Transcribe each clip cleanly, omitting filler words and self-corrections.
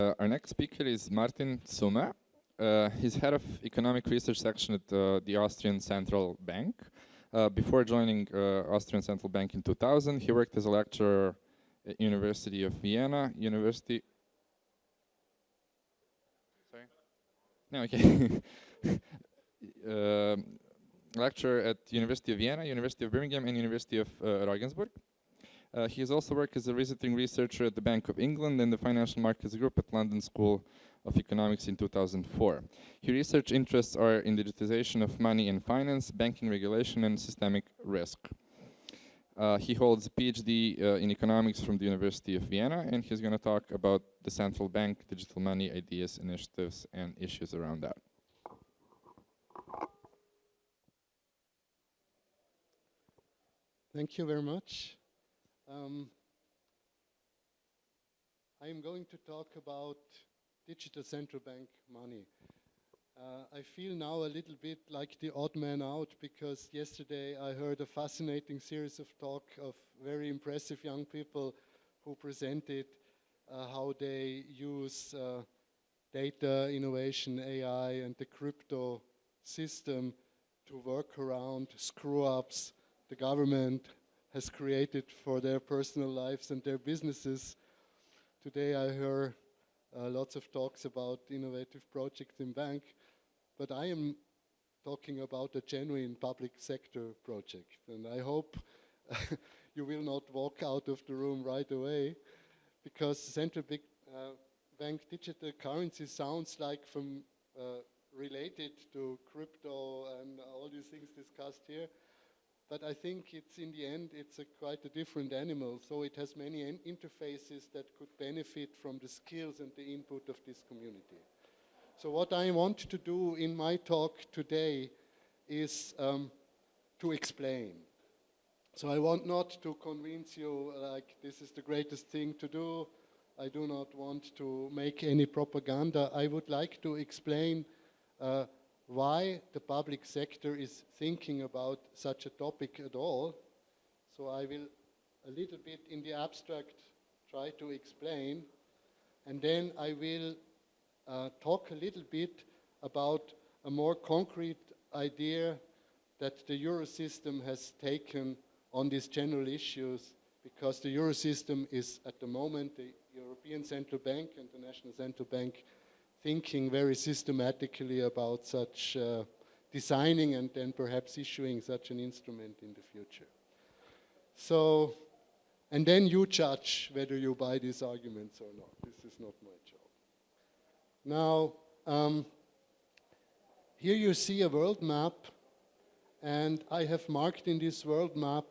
Our next speaker is Martin Sommer. He's head of economic research section at the Austrian Central Bank. Before joining Austrian Central Bank in 2000, he worked as a lecturer at University of Vienna, Sorry? No, okay. Lecturer at University of Vienna, University of Birmingham, and University of Regensburg. He has also worked as a visiting researcher at the Bank of England and the Financial Markets Group at London School of Economics in 2004. His research interests are in digitization of money and finance, banking regulation, and systemic risk. He holds a PhD in economics from the University of Vienna, and he's going to talk about the central bank, digital money ideas, initiatives, and issues around that. Thank you very much. I am going to talk about digital central bank money. I feel now a little bit like the odd man out because yesterday I heard a fascinating series of talk of very impressive young people who presented how they use data, innovation, AI, and the crypto system to work around screw-ups the government has created for their personal lives and their businesses. Today I heard lots of talks about innovative projects in bank, but I am talking about a genuine public sector project, and I hope you will not walk out of the room right away, because central bank digital currency sounds like from related to crypto and all these things discussed here. But I think it's in the end, it's quite a different animal. So it has many interfaces that could benefit from the skills and the input of this community. So what I want to do in my talk today is to explain. So I want not to convince you like this is the greatest thing to do. I do not want to make any propaganda. I would like to explain why the public sector is thinking about such a topic at all. So I will a little bit in the abstract try to explain, and then I will talk a little bit about a more concrete idea that the Eurosystem has taken on these general issues, because the Eurosystem is at the moment the European Central Bank and the National Central Bank thinking very systematically about such designing and then perhaps issuing such an instrument in the future. So, and then you judge whether you buy these arguments or not. This is not my job. Now, here you see a world map, and I have marked in this world map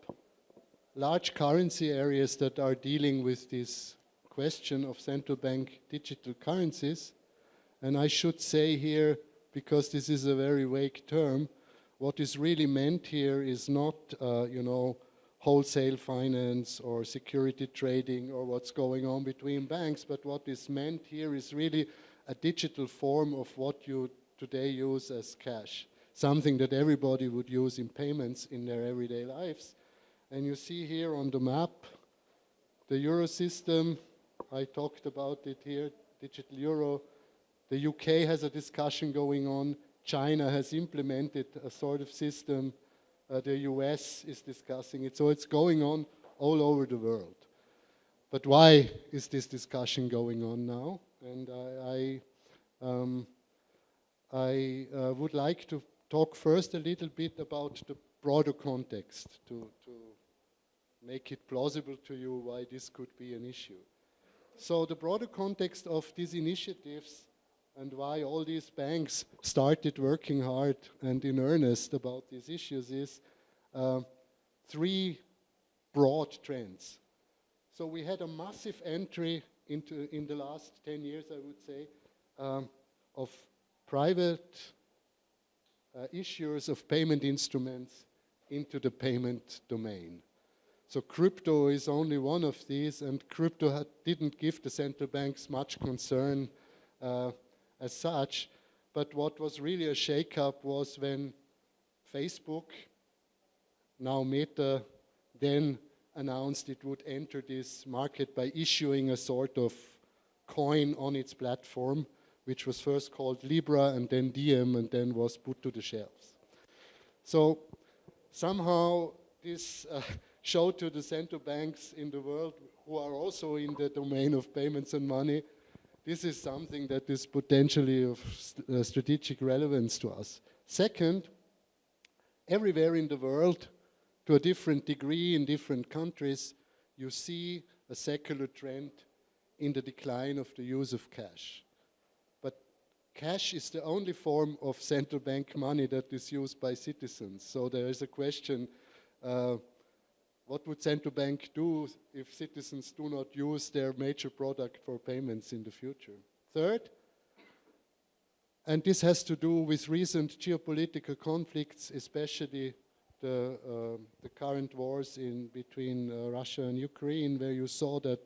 large currency areas that are dealing with this question of central bank digital currencies. And I should say here, because this is a very vague term, what is really meant here is not, wholesale finance or security trading or what's going on between banks, but what is meant here is really a digital form of what you today use as cash, something that everybody would use in payments in their everyday lives. And you see here on the map, the Eurosystem, I talked about it here, digital euro. The UK has a discussion going on. China has implemented a sort of system. The US is discussing it. So it's going on all over the world. But why is this discussion going on now? And I would like to talk first a little bit about the broader context to make it plausible to you why this could be an issue. So the broader context of these initiatives and why all these banks started working hard and in earnest about these issues is three broad trends. So we had a massive entry in the last 10 years, I would say, of private issuers of payment instruments into the payment domain. So crypto is only one of these, and crypto didn't give the central banks much concern as such, but what was really a shake-up was when Facebook, now Meta, then announced it would enter this market by issuing a sort of coin on its platform, which was first called Libra and then Diem and then was put to the shelves. So somehow this showed to the central banks in the world who are also in the domain of payments and money, this is something that is potentially of strategic relevance to us. Second, everywhere in the world, to a different degree in different countries, you see a secular trend in the decline of the use of cash. But cash is the only form of central bank money that is used by citizens. So there is a question, what would central bank do if citizens do not use their major product for payments in the future? Third, and this has to do with recent geopolitical conflicts, especially the current wars between Russia and Ukraine, where you saw that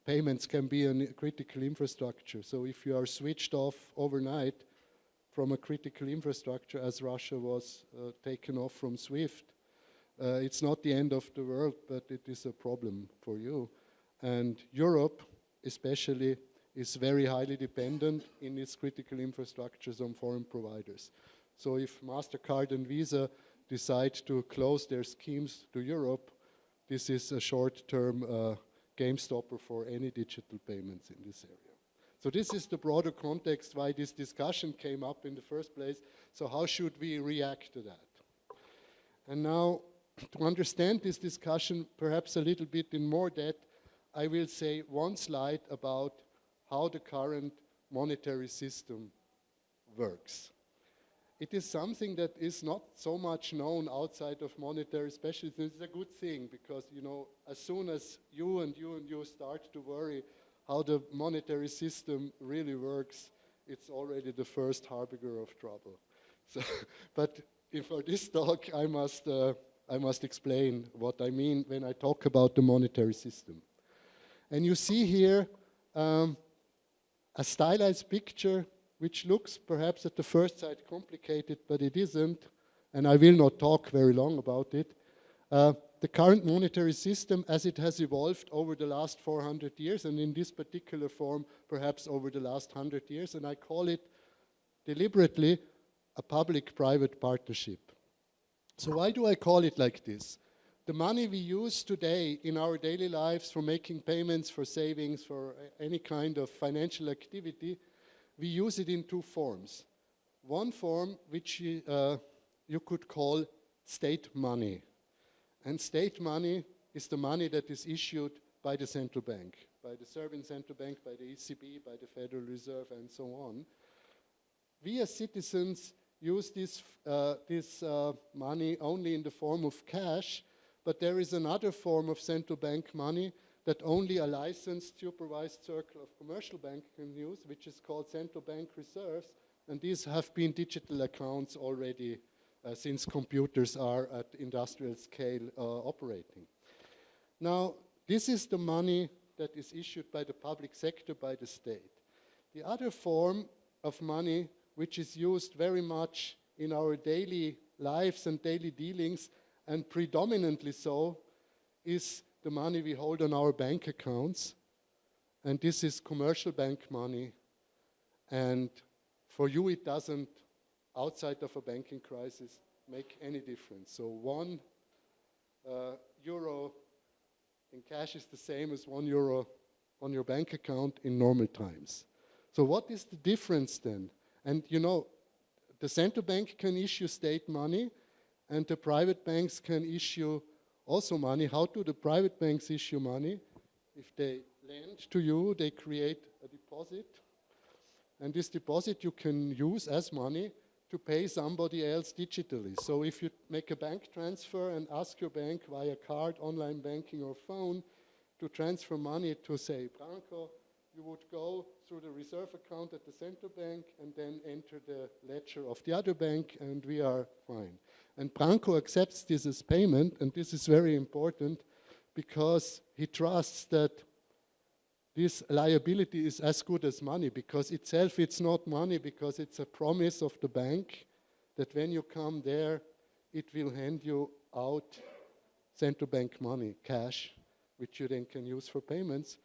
payments can be a critical infrastructure. So if you are switched off overnight from a critical infrastructure, as Russia was taken off from SWIFT, it's not the end of the world, but it is a problem for you. And Europe, especially, is very highly dependent in its critical infrastructures on foreign providers. So if MasterCard and Visa decide to close their schemes to Europe, this is a short-term game stopper for any digital payments in this area. So this is the broader context why this discussion came up in the first place. So how should we react to that? And now, to understand this discussion perhaps a little bit in more depth, I will say one slide about how the current monetary system works. It is something that is not so much known outside of monetary specialists. It's a good thing because, you know, as soon as you start to worry how the monetary system really works, it's already the first harbinger of trouble. So, but for this talk, I must explain what I mean when I talk about the monetary system. And you see here a stylized picture which looks perhaps at the first sight complicated, but it isn't, and I will not talk very long about it. The current monetary system, as it has evolved over the last 400 years, and in this particular form, perhaps over the last 100 years, and I call it deliberately a public-private partnership. So why do I call it like this? The money we use today in our daily lives for making payments, for savings, for any kind of financial activity, we use it in two forms. One form, which you could call state money. And state money is the money that is issued by the central bank, by the Serbian central bank, by the ECB, by the Federal Reserve, and so on. We as citizens use this money only in the form of cash, but there is another form of central bank money that only a licensed supervised circle of commercial bank can use, which is called central bank reserves, and these have been digital accounts already since computers are at industrial scale operating. Now, this is the money that is issued by the public sector, by the state. The other form of money, which is used very much in our daily lives and daily dealings, and predominantly so, is the money we hold on our bank accounts, and this is commercial bank money, and for you it doesn't, outside of a banking crisis, make any difference. So €1 in cash is the same as €1 on your bank account in normal times. So what is the difference then? And you know, the central bank can issue state money, and the private banks can issue also money. How do the private banks issue money? If they lend to you, they create a deposit. And this deposit you can use as money to pay somebody else digitally. So if you make a bank transfer and ask your bank via card, online banking, or phone to transfer money to, say, Branko, you would go through the reserve account at the central bank and then enter the ledger of the other bank, and we are fine. And Branko accepts this as payment, and this is very important because he trusts that this liability is as good as money, because itself it's not money, because it's a promise of the bank that when you come there, it will hand you out central bank money, cash, which you then can use for payments.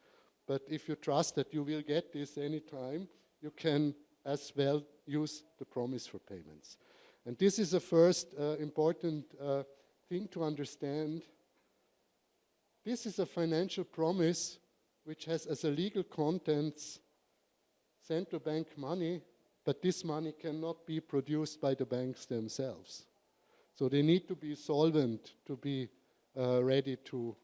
but if you trust that you will get this anytime, you can as well use the promise for payments. And this is a first important thing to understand. This is a financial promise which has as a legal contents central bank money, but this money cannot be produced by the banks themselves. So they need to be solvent to be ready to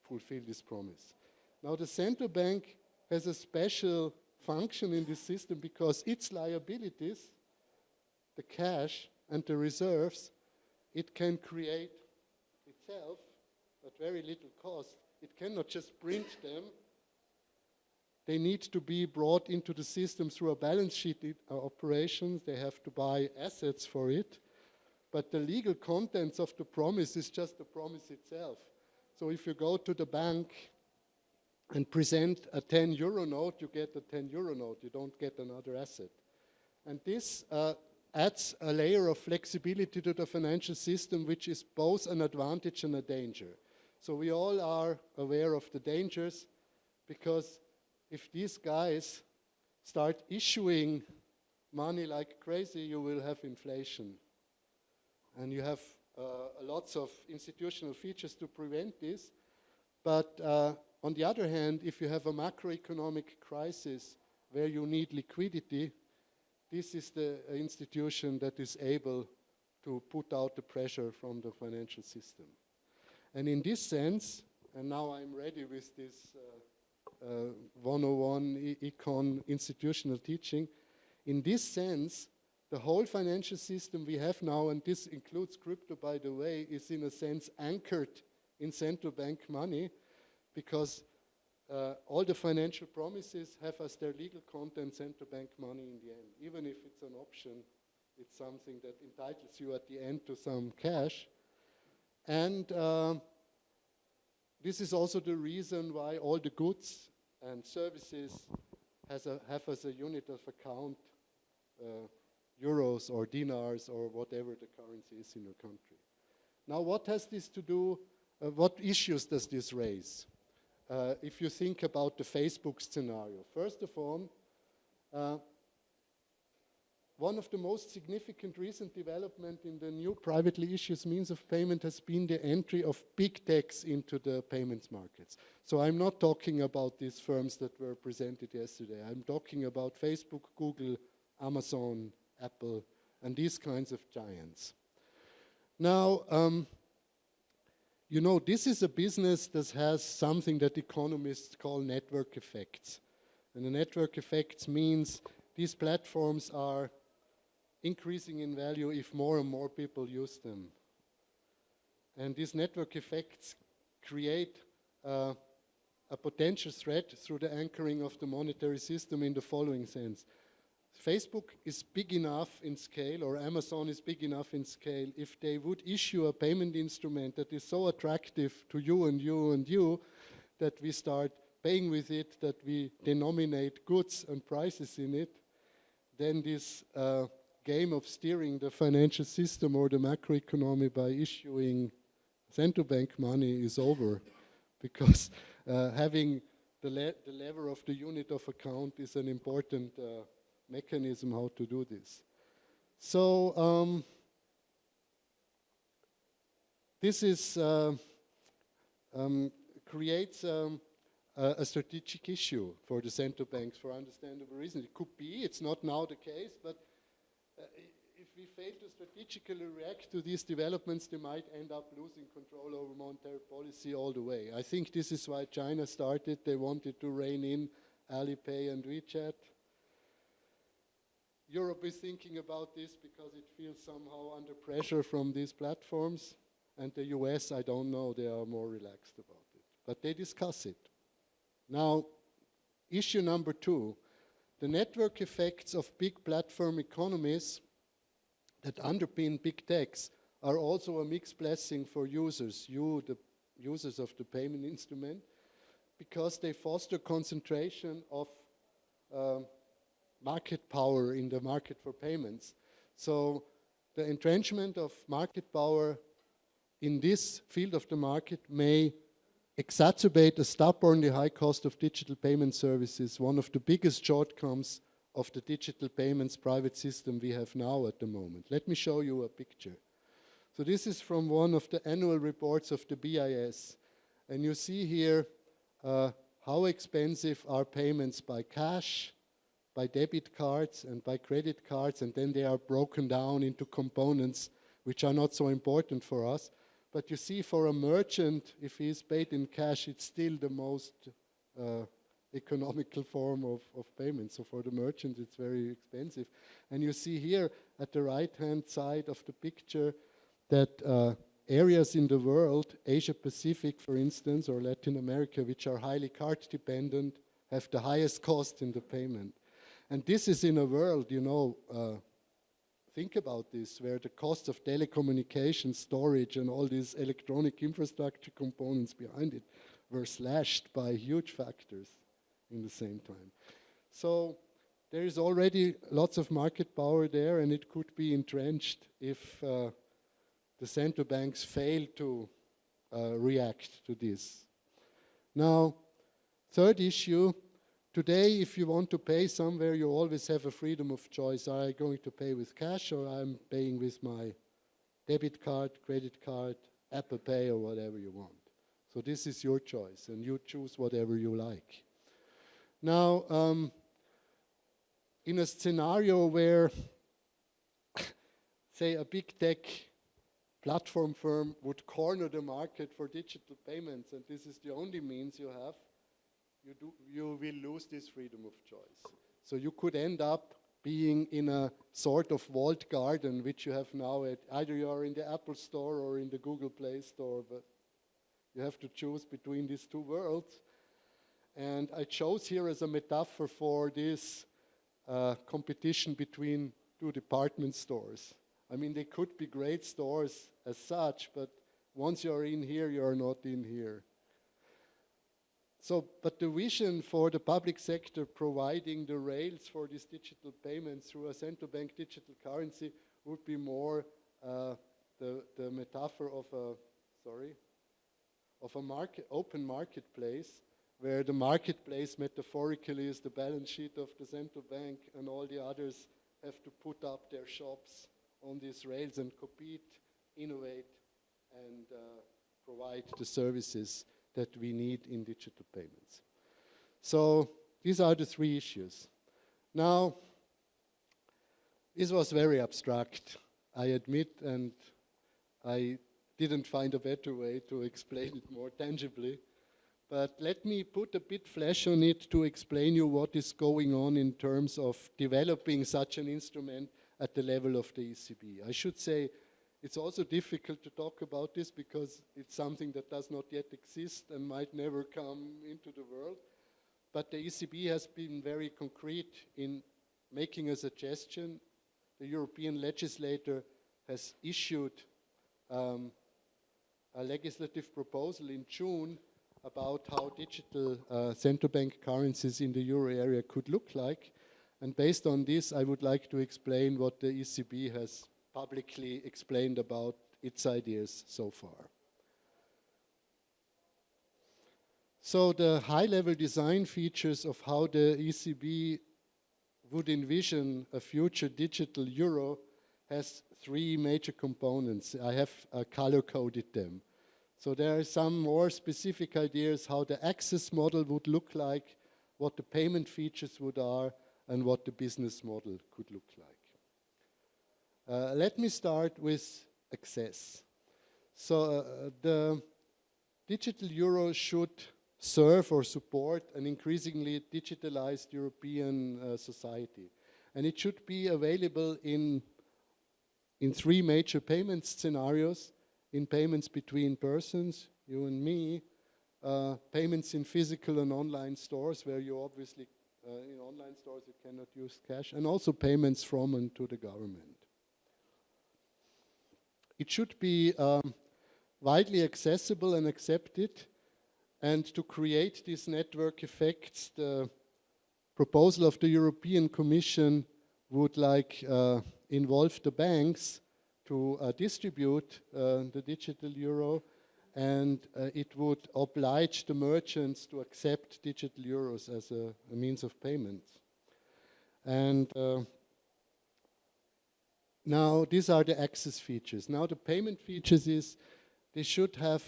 fulfill this promise. Now the central bank has a special function in this system because its liabilities, the cash and the reserves, it can create itself at very little cost. It cannot just print them. They need to be brought into the system through a balance sheet operations. They have to buy assets for it. But the legal contents of the promise is just the promise itself. So if you go to the bank and present a 10 euro note, you get a 10 euro note. You don't get another asset. And this adds a layer of flexibility to the financial system, which is both an advantage and a danger. So we all are aware of the dangers, because if these guys start issuing money like crazy, you will have inflation. And you have lots of institutional features to prevent this. But on the other hand, if you have a macroeconomic crisis where you need liquidity, this is the institution that is able to put out the pressure from the financial system. And in this sense, and now I'm ready with this 101 econ institutional teaching, in this sense, the whole financial system we have now, and this includes crypto, by the way, is in a sense anchored in central bank money, because all the financial promises have as their legal content central bank money in the end. Even if it's an option, it's something that entitles you at the end to some cash. And this is also the reason why all the goods and services have as a unit of account euros or dinars or whatever the currency is in your country. Now, what has this to do, what issues does this raise? If you think about the Facebook scenario, first of all, one of the most significant recent development in the new privately issued means of payment has been the entry of big techs into the payments markets. So I'm not talking about these firms that were presented yesterday. I'm talking about Facebook, Google, Amazon, Apple, and these kinds of giants. Now, you know, this is a business that has something that economists call network effects. And the network effects means these platforms are increasing in value if more and more people use them. And these network effects create a potential threat through the anchoring of the monetary system in the following sense. Facebook is big enough in scale, or Amazon is big enough in scale, if they would issue a payment instrument that is so attractive to you and you and you, that we start paying with it, that we denominate goods and prices in it, then this game of steering the financial system or the macroeconomy by issuing central bank money is over, because having the lever of the unit of account is an important mechanism how to do this. So this is creates a strategic issue for the central banks for understandable reasons. It could be, it's not now the case, but if we fail to strategically react to these developments, they might end up losing control over monetary policy all the way. I think this is why China started. They wanted to rein in Alipay and WeChat. Europe is thinking about this because it feels somehow under pressure from these platforms. And the US, I don't know, they are more relaxed about it. But they discuss it. Now, issue number 2, the network effects of big platform economies that underpin big techs are also a mixed blessing for users, you, the users of the payment instrument, because they foster concentration of market power in the market for payments. So the entrenchment of market power in this field of the market may exacerbate a stubbornly high cost of digital payment services, one of the biggest shortcomings of the digital payments private system we have now at the moment. Let me show you a picture. So this is from one of the annual reports of the BIS. And you see here how expensive are payments by cash, by debit cards, and by credit cards, and then they are broken down into components which are not so important for us. But you see, for a merchant, if he is paid in cash, it's still the most economical form of payment. So for the merchant, it's very expensive. And you see here at the right-hand side of the picture that areas in the world, Asia Pacific, for instance, or Latin America, which are highly card dependent, have the highest cost in the payment. And this is in a world, you know, think about this, where the cost of telecommunication, storage, and all these electronic infrastructure components behind it were slashed by huge factors in the same time. So there is already lots of market power there, and it could be entrenched if the central banks fail to react to this. Now, third issue, today if you want to pay somewhere, you always have a freedom of choice. Are I going to pay with cash, or I'm paying with my debit card, credit card, Apple Pay, or whatever you want? So this is your choice, and you choose whatever you like. Now, in a scenario where, say, a big tech platform firm would corner the market for digital payments, and this is the only means you have, you will lose this freedom of choice. So you could end up being in a sort of walled garden, which you have now at either you are in the Apple Store or in the Google Play Store, but you have to choose between these two worlds. And I chose here as a metaphor for this competition between two department stores. I mean, they could be great stores as such, but once you're in here, you're not in here. So, but the vision for the public sector providing the rails for these digital payments through a central bank digital currency would be more the metaphor of a open marketplace, where the marketplace metaphorically is the balance sheet of the central bank, and all the others have to put up their shops on these rails and compete, innovate, and provide the services that we need in digital payments. So these are the three issues. Now, this was very abstract, I admit, and I didn't find a better way to explain it more tangibly. But let me put a bit flesh on it to explain you what is going on in terms of developing such an instrument at the level of the ECB. I should say it's also difficult to talk about this because it's something that does not yet exist and might never come into the world. But the ECB has been very concrete in making a suggestion. The European legislator has issued a legislative proposal in June about how digital central bank currencies in the euro area could look like. And based on this, I would like to explain what the ECB has publicly explained about its ideas so far. So the high-level design features of how the ECB would envision a future digital euro has three major components. I have color-coded them. So there are some more specific ideas how the access model would look like, what the payment features are, and what the business model could look like. Let me start with access. So the digital euro should serve or support an increasingly digitalized European society. And it should be available in three major payment scenarios: in payments between persons, you and me, payments in physical and online stores, where you obviously, in online stores you cannot use cash, and also payments from and to the government. It should be widely accessible and accepted, and to create these network effects, the proposal of the European Commission would involve the banks to distribute the digital euro, and it would oblige the merchants to accept digital euros as a means of payment. And now these are the access features. Now the payment features is they should have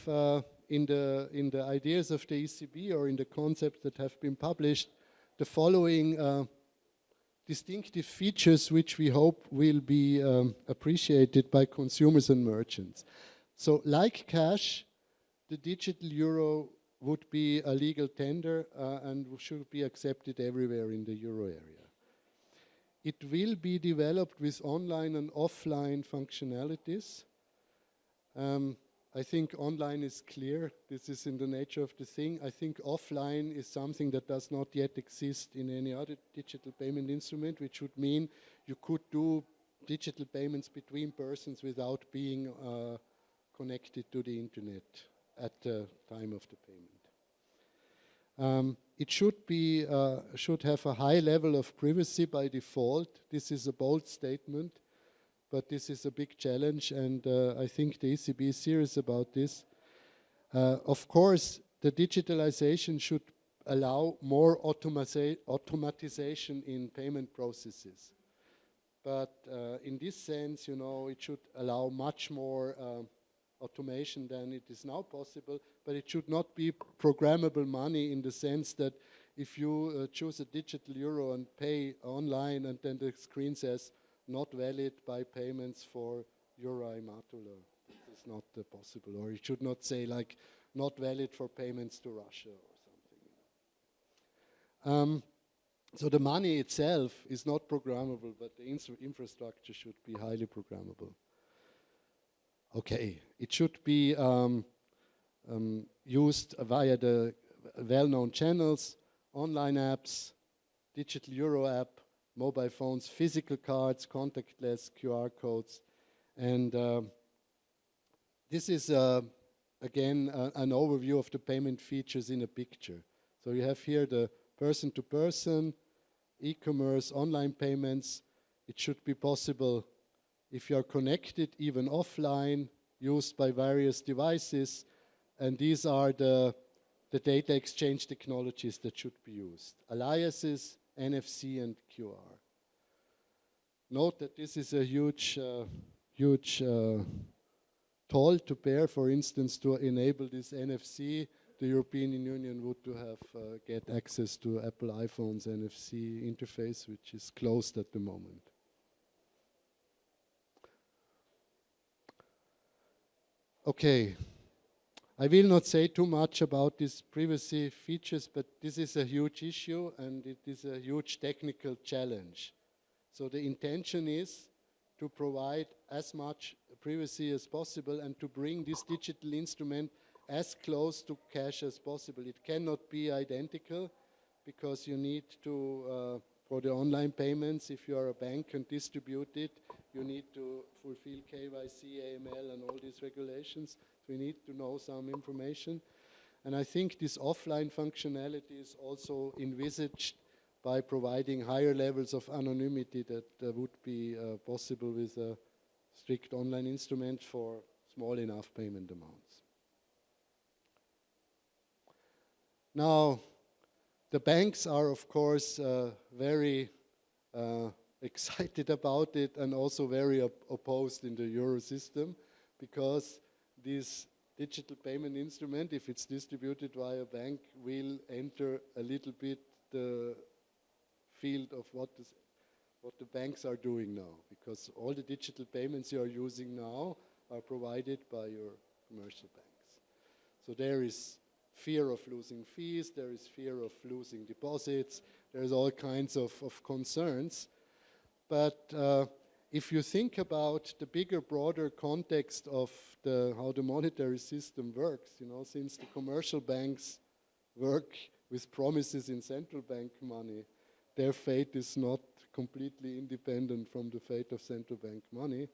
in the ideas of the ECB or in the concepts that have been published the following distinctive features which we hope will be appreciated by consumers and merchants. So like cash, the digital euro would be a legal tender and should be accepted everywhere in the euro area. It will be developed with online and offline functionalities. I think online is clear. This is in the nature of the thing. I think offline is something that does not yet exist in any other digital payment instrument, which would mean you could do digital payments between persons without being connected to the internet at the time of the payment. It should have a high level of privacy by default. This is a bold statement, but this is a big challenge, and I think the ECB is serious about this. Of course, the digitalization should allow more automatization in payment processes. But in this sense, you know, it should allow much more automation than it is now possible, but it should not be programmable money in the sense that if you choose a digital euro and pay online and then the screen says not valid by payments for Euro Matula. This is not possible. Or it should not say like not valid for payments to Russia or something. So the money itself is not programmable, but the infrastructure should be highly programmable. Okay, it should be used via the well-known channels, online apps, digital euro app, mobile phones, physical cards, contactless, QR codes. And this is, again, an overview of the payment features in a picture. So you have here the person-to-person, e-commerce, online payments. It should be possible if you are connected, even offline, used by various devices. And these are the data exchange technologies that should be used. Aliases, NFC and QR. Note that this is a huge toll to bear. For instance, to enable this NFC, the European Union would to have get access to Apple iPhone's NFC interface, which is closed at the moment. Okay. I will not say too much about these privacy features, but this is a huge issue and it is a huge technical challenge. So the intention is to provide as much privacy as possible and to bring this digital instrument as close to cash as possible. It cannot be identical because you need to, for the online payments, if you are a bank and distribute it, you need to fulfill KYC, AML and all these regulations. We need to know some information. And I think this offline functionality is also envisaged by providing higher levels of anonymity that would be possible with a strict online instrument for small enough payment amounts. Now, the banks are, of course, very excited about it and also very opposed in the euro system because this digital payment instrument, if it's distributed via a bank, will enter a little bit the field of what the banks are doing now, because all the digital payments you are using now are provided by your commercial banks. So there is fear of losing fees, there is fear of losing deposits, there's all kinds of concerns. But if you think about the bigger, broader context of how the monetary system works, you know, since the commercial banks work with promises in central bank money, their fate is not completely independent from the fate of central bank money.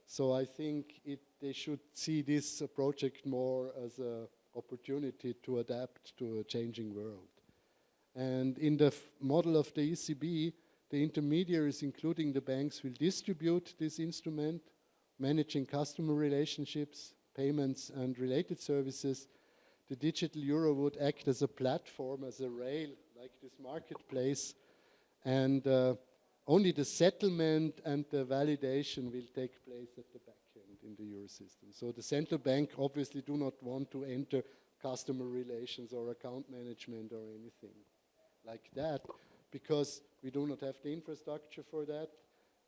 So I think they should see this project more as an opportunity to adapt to a changing world. And in the model of the ECB, the intermediaries, including the banks, will distribute this instrument, managing customer relationships, payments and related services, the digital euro would act as a platform, as a rail, like this marketplace, and only the settlement and the validation will take place at the back end in the euro system. So the central bank obviously do not want to enter customer relations or account management or anything like that, because we do not have the infrastructure for that,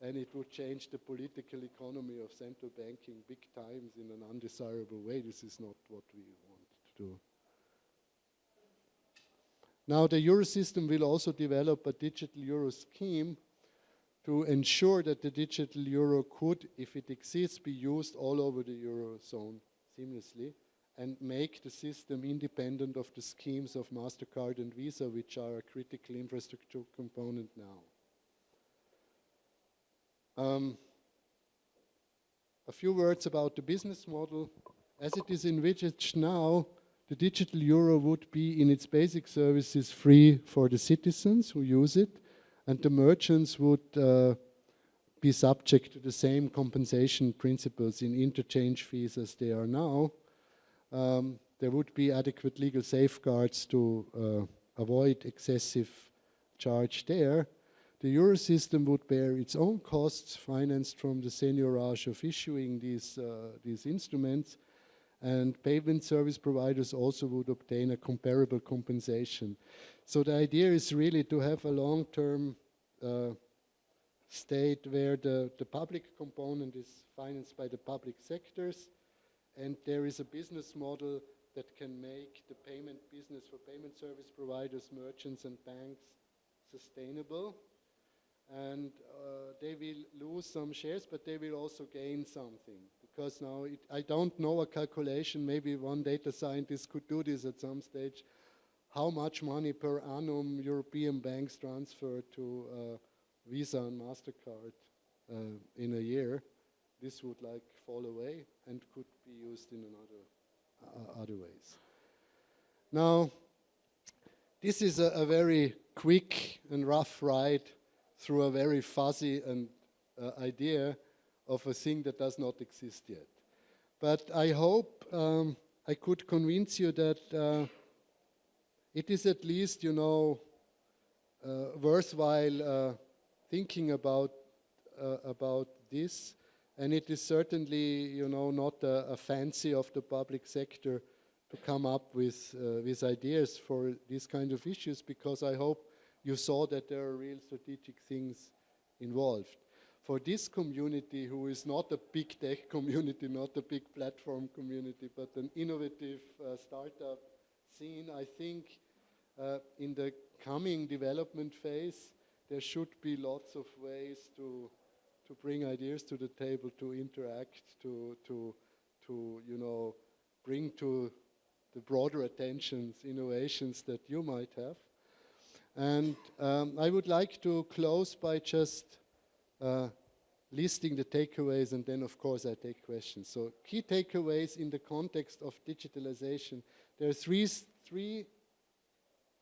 and it would change the political economy of central banking big times in an undesirable way. This is not what we want to do. Now the euro system will also develop a digital euro scheme to ensure that the digital euro could, if it exists, be used all over the eurozone seamlessly, and make the system independent of the schemes of MasterCard and Visa, which are a critical infrastructure component now. A few words about the business model. As it is envisaged now, the digital euro would be in its basic services free for the citizens who use it, and the merchants would be subject to the same compensation principles in interchange fees as they are now. There would be adequate legal safeguards to avoid excessive charge there. The euro system would bear its own costs, financed from the seigniorage of issuing these instruments, and payment service providers also would obtain a comparable compensation. So the idea is really to have a long-term state where the public component is financed by the public sectors, and there is a business model that can make the payment business for payment service providers, merchants, and banks sustainable. And they will lose some shares, but they will also gain something. Because now, I don't know a calculation, maybe one data scientist could do this at some stage, how much money per annum European banks transfer to Visa and MasterCard in a year. This would like fall away and could be used in other ways. Now, this is a very quick and rough ride through a very fuzzy and idea of a thing that does not exist yet. But I hope I could convince you that it is at least, worthwhile thinking about this. And it is certainly, not a fancy of the public sector to come up with ideas for these kind of issues, because I hope you saw that there are real strategic things involved. For this community, who is not a big tech community, not a big platform community, but an innovative startup scene, I think in the coming development phase, there should be lots of ways to bring ideas to the table, to interact, to bring to the broader attentions, innovations that you might have. And I would like to close by just listing the takeaways, and then of course I take questions. So key takeaways in the context of digitalization. There are three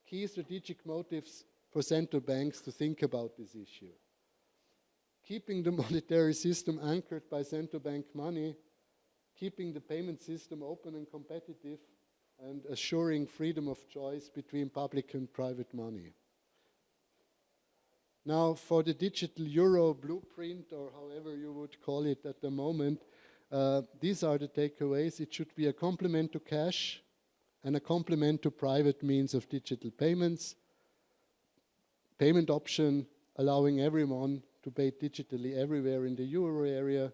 key strategic motives for central banks to think about this issue. Keeping the monetary system anchored by central bank money, keeping the payment system open and competitive, and assuring freedom of choice between public and private money. Now, for the digital euro blueprint, or however you would call it at the moment, these are the takeaways. It should be a complement to cash and a complement to private means of digital payments. Payment option allowing everyone to pay digitally everywhere in the euro area.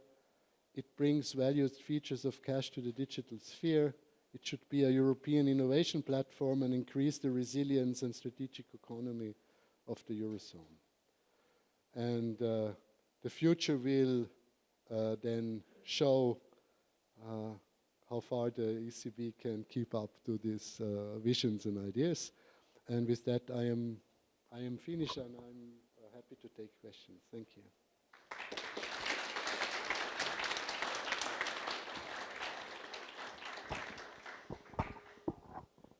It brings valued features of cash to the digital sphere. It should be a European innovation platform and increase the resilience and strategic economy of the Eurozone. And the future will then show how far the ECB can keep up to these visions and ideas. And with that, I am finished, and I'm happy to take questions. Thank you.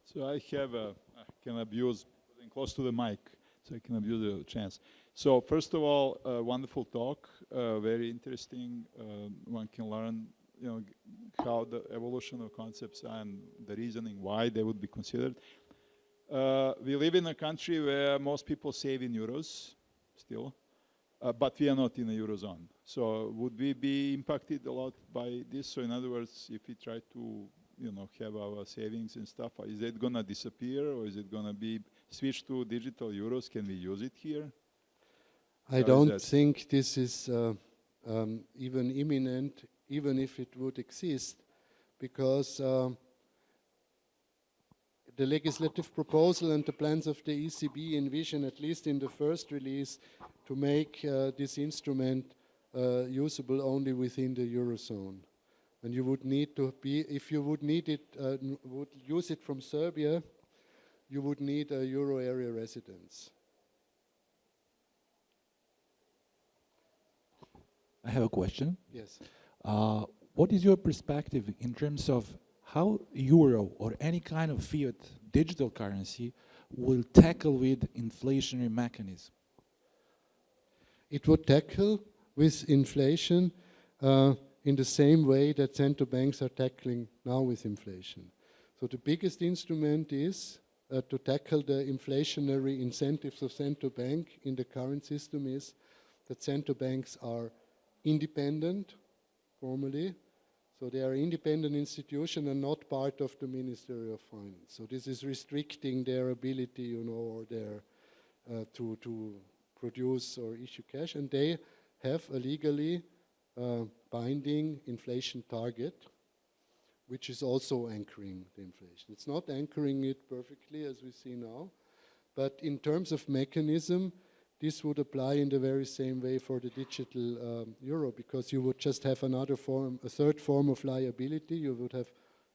So I have can abuse getting close to the mic, so I can abuse the chance. So first of all, wonderful talk, very interesting. One can learn how the evolution of concepts and the reasoning why they would be considered. We live in a country where most people save in euros still, but we are not in the eurozone. So would we be impacted a lot by this? So in other words, if we try to have our savings and stuff, is it going to disappear, or is it going to be switched to digital euros? Can we use it here? I don't think this is even imminent, even if it would exist, because the legislative proposal and the plans of the ECB envision, at least in the first release, to make this instrument usable only within the Eurozone. And you would need to be, if you would need it, would use it from Serbia, you would need a Euro area residence. I have a question. Yes. What is your perspective in terms of how euro or any kind of fiat digital currency will tackle with inflationary mechanism? It would tackle with inflation in the same way that central banks are tackling now with inflation. So the biggest instrument is to tackle the inflationary incentives of central bank in the current system is that central banks are independent formally. So they are an independent institution and not part of the Ministry of Finance. So this is restricting their ability, or their to produce or issue cash, and they have a legally binding inflation target, which is also anchoring the inflation. It's not anchoring it perfectly as we see now, but in terms of mechanism, this would apply in the very same way for the digital euro, because you would just have another form, a third form of liability. You would have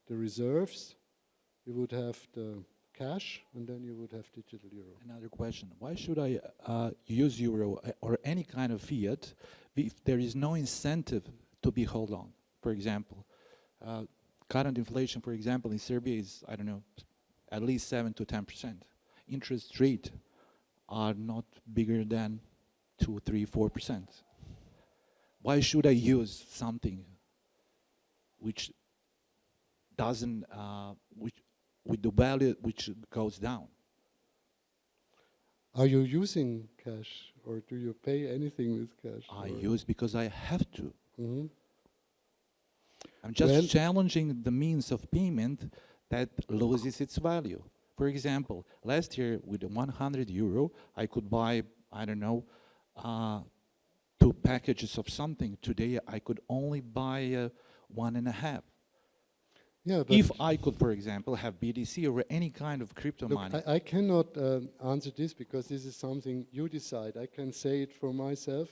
the reserves, you would have the cash, and then you would have digital euro. Another question. Why should I use euro or any kind of fiat if there is no incentive to be held on? For example, current inflation, for example, in Serbia is, I don't know, at least 7 to 10%. Interest rate are not bigger than 2, 3, 4%. Why should I use something which doesn't, with the value which goes down? Are you using cash, or do you pay anything with cash? I use because I have to. Mm-hmm. I'm just challenging the means of payment that loses its value. For example, last year with 100 euro, I could buy, I don't know, 2 packages of something. Today, I could only buy 1.5. Yeah, if I could, for example, have BDC or any kind of crypto money. I cannot answer this because this is something you decide. I can say it for myself.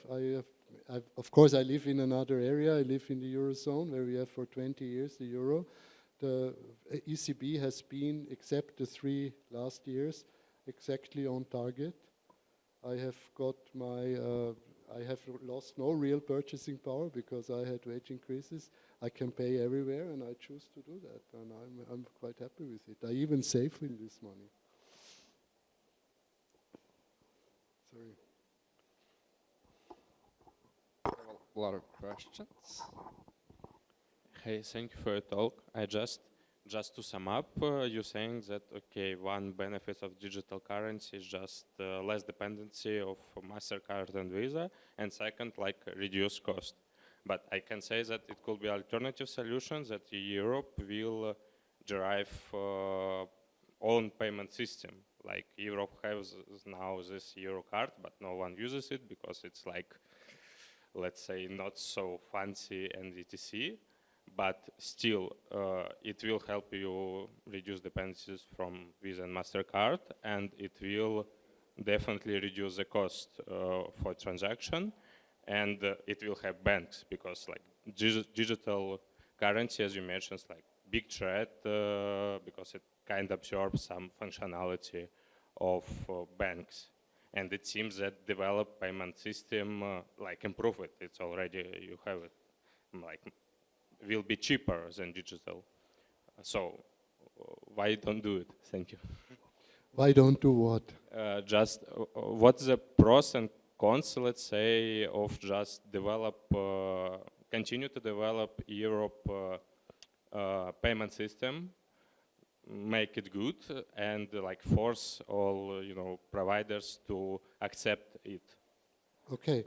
Of course, I live in another area. I live in the Eurozone, where we have for 20 years the euro. The ECB has been, except the 3 last years, exactly on target. I have got my, I have lost no real purchasing power because I had wage increases. I can pay everywhere, and I choose to do that, and I'm quite happy with it. I even save in this money. Sorry. A lot of questions. Hey, thank you for your talk. I just to sum up, you're saying that, okay, one benefit of digital currency is just less dependency of MasterCard and Visa, and second, like reduce cost. But I can say that it could be alternative solutions that Europe will derive own payment system. Like Europe has now this Euro card, but no one uses it because it's like, let's say, not so fancy and etc. But still, it will help you reduce dependencies from Visa and MasterCard, and it will definitely reduce the cost for transaction, and it will have banks, because like digital currency, as you mentioned, is like big threat because it kind of absorbs some functionality of banks. And it seems that developed payment system like improve it. It's already, you have it, like will be cheaper than digital. So why don't do it? Thank you. Why don't do what? Just what's the pros and cons, let's say, of just develop continue to develop Europe payment system, make it good, and like force all providers to accept it. Okay,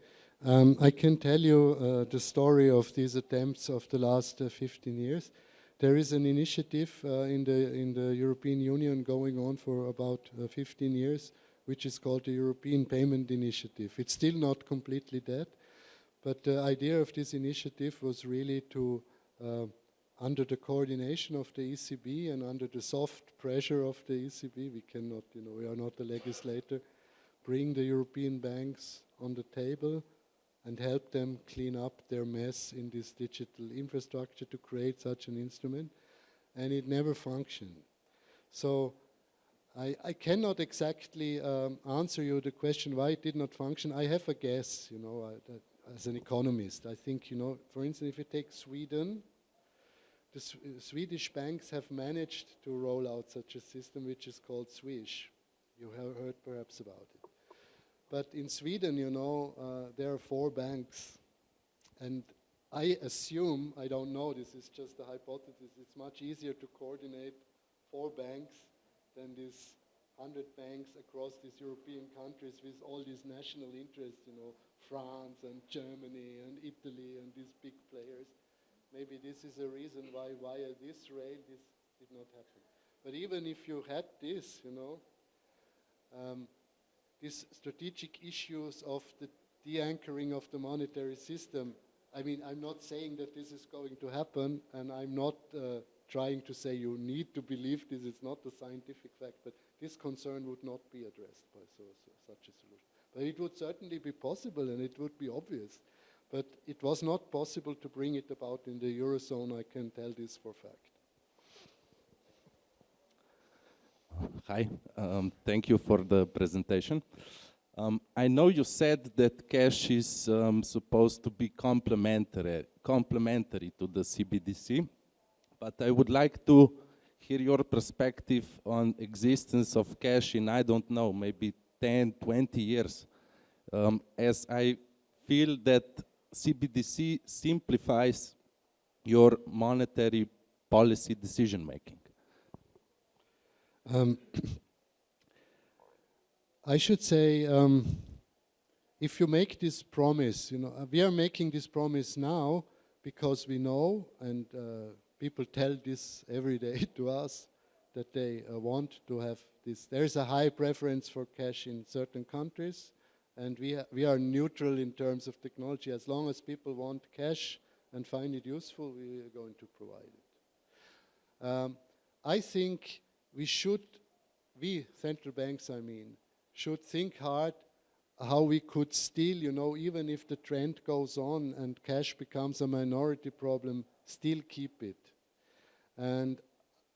I can tell you the story of these attempts of the last 15 years. There is an initiative in the European Union going on for about 15 years, which is called the European Payment Initiative. It's still not completely dead, but the idea of this initiative was really to, under the coordination of the ECB and under the soft pressure of the ECB, we cannot, we are not the legislator, bring the European banks on the table and help them clean up their mess in this digital infrastructure to create such an instrument, and it never functioned. So I cannot exactly answer you the question why it did not function. I have a guess, as an economist. I think, for instance, if you take Sweden, the Swedish banks have managed to roll out such a system which is called Swish. You have heard perhaps about it. But in Sweden, there are 4 banks. And I assume, I don't know, this is just a hypothesis, it's much easier to coordinate 4 banks than these 100 banks across these European countries with all these national interests, France and Germany and Italy and these big players. Maybe this is a reason why via this rail this did not happen. But even if you had this, these strategic issues of the de-anchoring of the monetary system, I mean, I'm not saying that this is going to happen, and I'm not trying to say you need to believe this. It's not a scientific fact, but this concern would not be addressed by such a solution. But it would certainly be possible, and it would be obvious. But it was not possible to bring it about in the Eurozone, I can tell this for fact. Hi, thank you for the presentation. I know you said that cash is supposed to be complementary to the CBDC, but I would like to hear your perspective on existence of cash in, I don't know, maybe 10, 20 years, as I feel that CBDC simplifies your monetary policy decision making. I should say, if you make this promise, we are making this promise now because we know, and people tell this every day to us, that they want to have this. There is a high preference for cash in certain countries, and we are neutral in terms of technology. As long as people want cash and find it useful, we are going to provide it. I think we central banks, should think hard how we could still, even if the trend goes on and cash becomes a minority problem, still keep it. And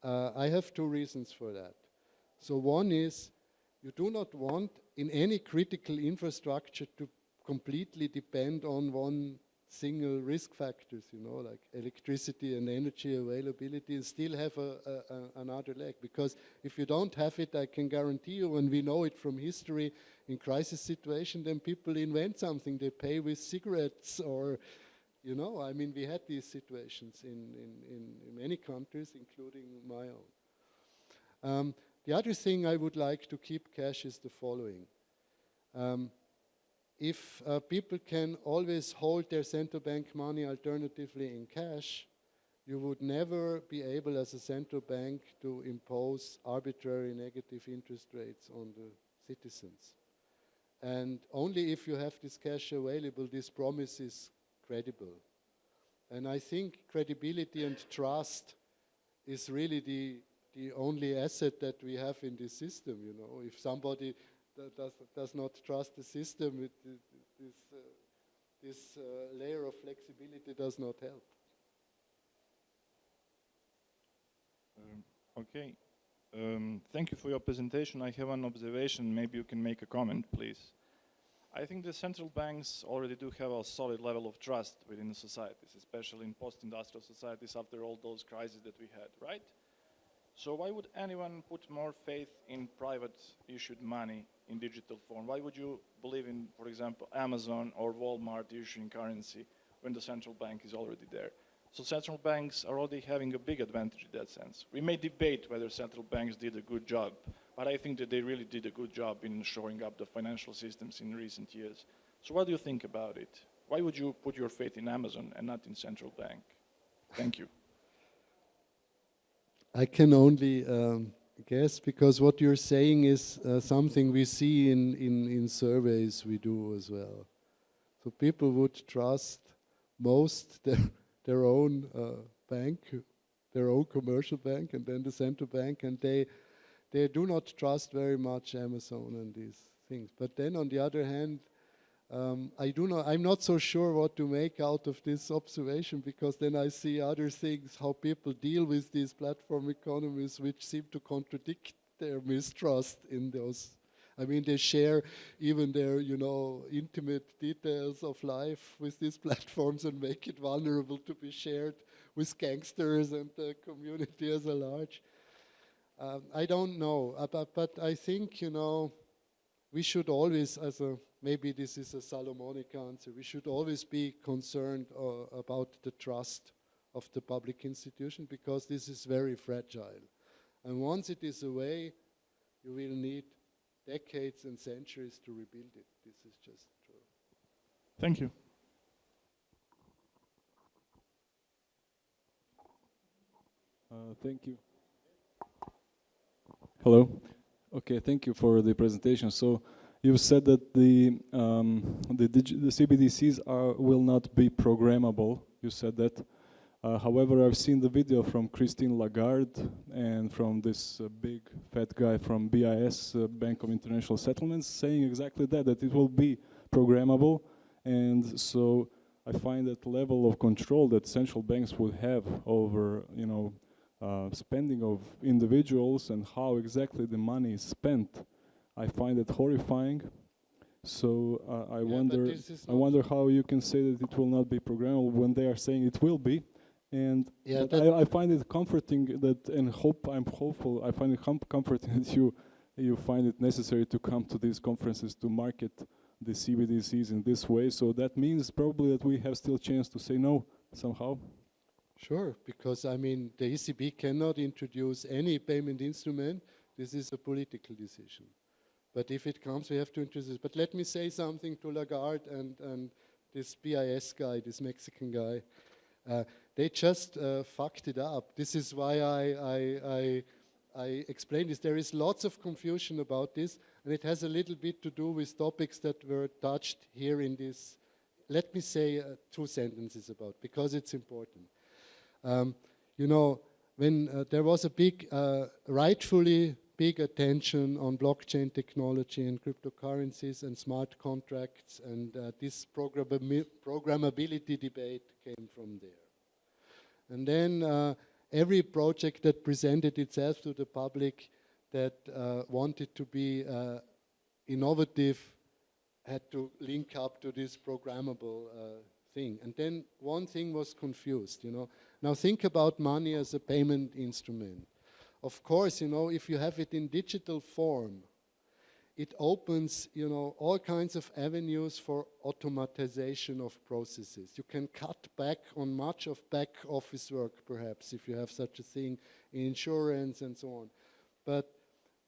I have 2 reasons for that. So one is, you do not want in any critical infrastructure to completely depend on one single risk factors, like electricity and energy availability, and still have another leg. Because if you don't have it, I can guarantee you, and we know it from history, in crisis situation, then people invent something. They pay with cigarettes or, we had these situations in many countries, including my own. The other thing I would like to keep cash is the following. If people can always hold their central bank money alternatively in cash, you would never be able as a central bank to impose arbitrary negative interest rates on the citizens. And only if you have this cash available, this promise is credible. And I think credibility and trust is really the only asset that we have in this system. If somebody does not trust the system, this layer of flexibility does not help. Okay. Thank you for your presentation. I have an observation. Maybe you can make a comment, please. I think the central banks already do have a solid level of trust within the societies, especially in post-industrial societies after all those crises that we had, right? So why would anyone put more faith in private issued money in digital form? Why would you believe in, for example, Amazon or Walmart issuing currency when the central bank is already there. So central banks are already having a big advantage in that sense. We may debate whether central banks did a good job, but I think that they really did a good job in shoring up the financial systems in recent years. So what do you think about it? Why would you put your faith in Amazon and not in central bank? Thank you. I can only guess, because what you're saying is something we see in surveys we do as well. So people would trust most their own bank, their own commercial bank, and then the central bank, and they do not trust very much Amazon and these things. But then on the other hand, I'm not so sure what to make out of this observation, because then I see other things, how people deal with these platform economies, which seem to contradict their mistrust in those. I mean, they share even their, intimate details of life with these platforms and make it vulnerable to be shared with gangsters and the community as a large. I don't know, but I think, we should always, maybe this is a Solomonic answer, we should always be concerned about the trust of the public institution, because this is very fragile. And once it is away, you will need decades and centuries to rebuild it. This is just true. Thank you. Thank you. Hello. Okay, thank you for the presentation. So you said that the CBDCs will not be programmable. You said that. However, I've seen the video from Christine Lagarde and from this big fat guy from BIS, Bank of International Settlements, saying exactly that it will be programmable. And so I find that level of control that central banks would have over, spending of individuals and how exactly the money is spent, I find it horrifying. So I wonder how you can say that it will not be programmable when they are saying it will be. And I find it comforting that, and I'm hopeful. I find it comforting that you find it necessary to come to these conferences to market the CBDCs in this way. So that means probably that we have still a chance to say no somehow. Sure, because the ECB cannot introduce any payment instrument. This is a political decision. But if it comes, we have to introduce it. But let me say something to Lagarde and this BIS guy, this Mexican guy. They just fucked it up. This is why I explained this. There is lots of confusion about this, and it has a little bit to do with topics that were touched here in this. Let me say 2 sentences about, because it's important. When there was a big, rightfully big attention on blockchain technology and cryptocurrencies and smart contracts, and this programmability debate came from there. And then every project that presented itself to the public that wanted to be innovative had to link up to this programmable thing. And then one thing was confused, Now think about money as a payment instrument. Of course, if you have it in digital form, it opens, all kinds of avenues for automatization of processes. You can cut back on much of back office work, perhaps, if you have such a thing in insurance and so on. But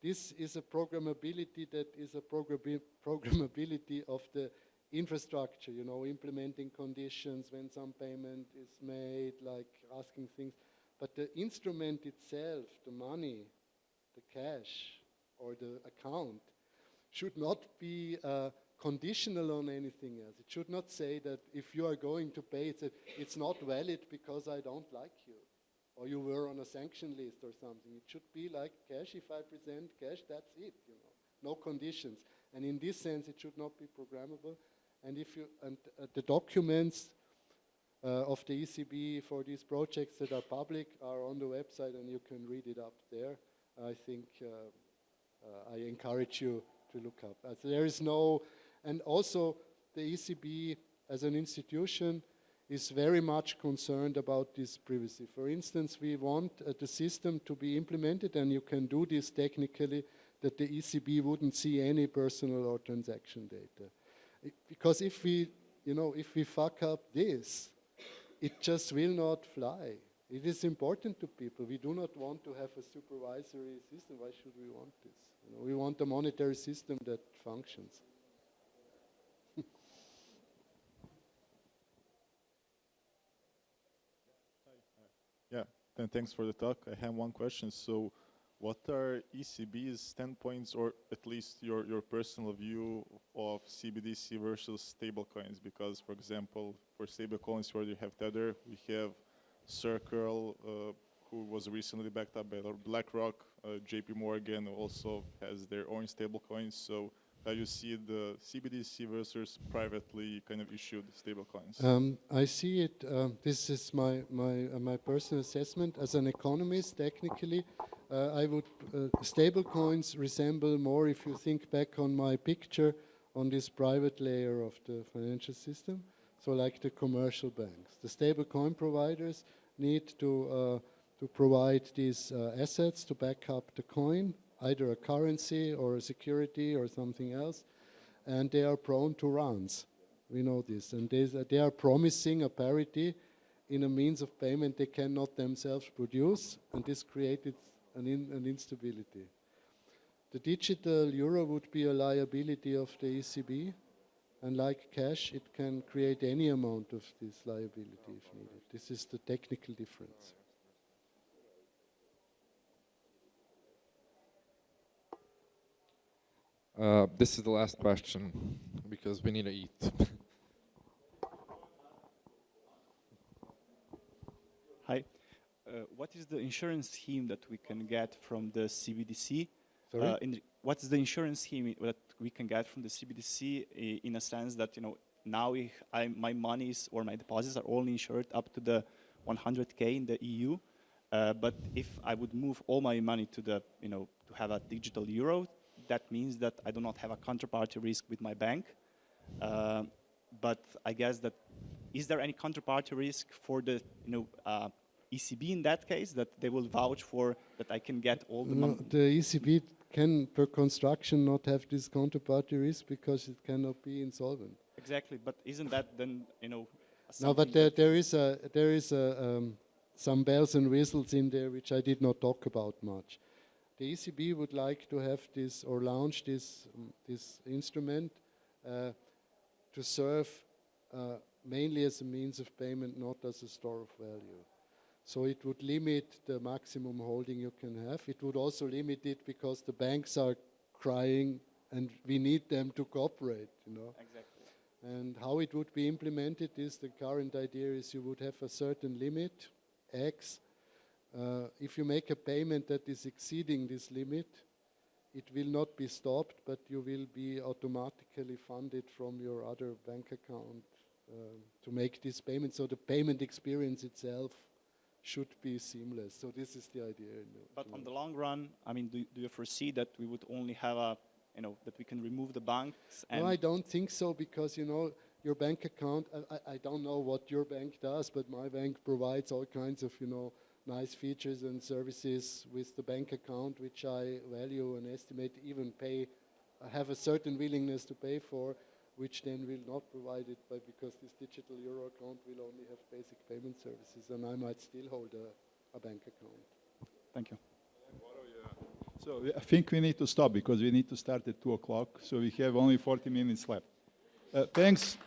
this is a programmability that is a programmability of the infrastructure, implementing conditions when some payment is made, like asking things. But the instrument itself, the money, the cash, or the account, should not be conditional on anything else. It should not say that if you are going to pay, it's not valid because I don't like you, or you were on a sanction list or something. It should be like cash. If I present cash, that's it. No conditions. And in this sense, it should not be programmable. And the documents of the ECB for these projects that are public are on the website, and you can read it up there. I think I encourage you to look up. There is no, and also the ECB as an institution is very much concerned about this privacy. For instance, we want the system to be implemented, and you can do this technically, that the ECB wouldn't see any personal or transaction data. Because if we you know, if we fuck up this, it just will not fly. It is important to people. We do not want to have a supervisory system. Why should we want this? You know, we want a monetary system that functions. Yeah, then thanks for the talk. I have one question. So what are ECB's standpoints, or at least your personal view of CBDC versus stablecoins? Because, for example, for stablecoins where you have Tether, we have Circle, who was recently backed up by BlackRock. JP Morgan also has their own stablecoins. So how you see the CBDC versus privately kind of issued stablecoins? I see it, this is my personal assessment. As an economist, technically, I would, stable coins resemble more, if you think back on my picture, on this private layer of the financial system. So like the commercial banks. The stable coin providers need to provide these assets to back up the coin, either a currency or a security or something else. And they are prone to runs. We know this. And they are promising a parity in a means of payment they cannot themselves produce. And this created an instability. The digital euro would be a liability of the ECB. And like cash, it can create any amount of this liability if needed. This is the technical difference. This is the last question, because we need to eat. Hi. What is the insurance scheme that we can get from the CBDC? Sorry? What is the insurance scheme that we can get from the CBDC in a sense that, you know, now my monies or my deposits are only insured up to the 100K in the EU, but if I would move all my money to the, you know, to have a digital euro, that means that I do not have a counterparty risk with my bank. But I guess that, is there any counterparty risk for the, you know, ECB in that case, that they will vouch for that I can get all the money? The ECB can, per construction, not have this counterparty risk because it cannot be insolvent. Exactly, but isn't that then, you know, No, but there is some bells and whistles in there which I did not talk about much. The ECB would like to have this, or launch this instrument to serve mainly as a means of payment, not as a store of value. So it would limit the maximum holding you can have. It would also limit it because the banks are crying and we need them to cooperate, you know. Exactly. And how it would be implemented is, the current idea is you would have a certain limit, X. If you make a payment that is exceeding this limit, it will not be stopped, but you will be automatically funded from your other bank account to make this payment. So the payment experience itself should be seamless. So this is the idea. But on the long run, I mean, do you foresee that we would only have a, you know, that we can remove the banks? And no, I don't think so, because, you know, your bank account, I don't know what your bank does, but my bank provides all kinds of, you know, nice features and services with the bank account, which I value and estimate, even pay, have a certain willingness to pay for, which then will not provide it, because this digital euro account will only have basic payment services, and I might still hold a bank account. Thank you. So I think we need to stop because we need to start at 2 o'clock. So we have only 40 minutes left. Thanks.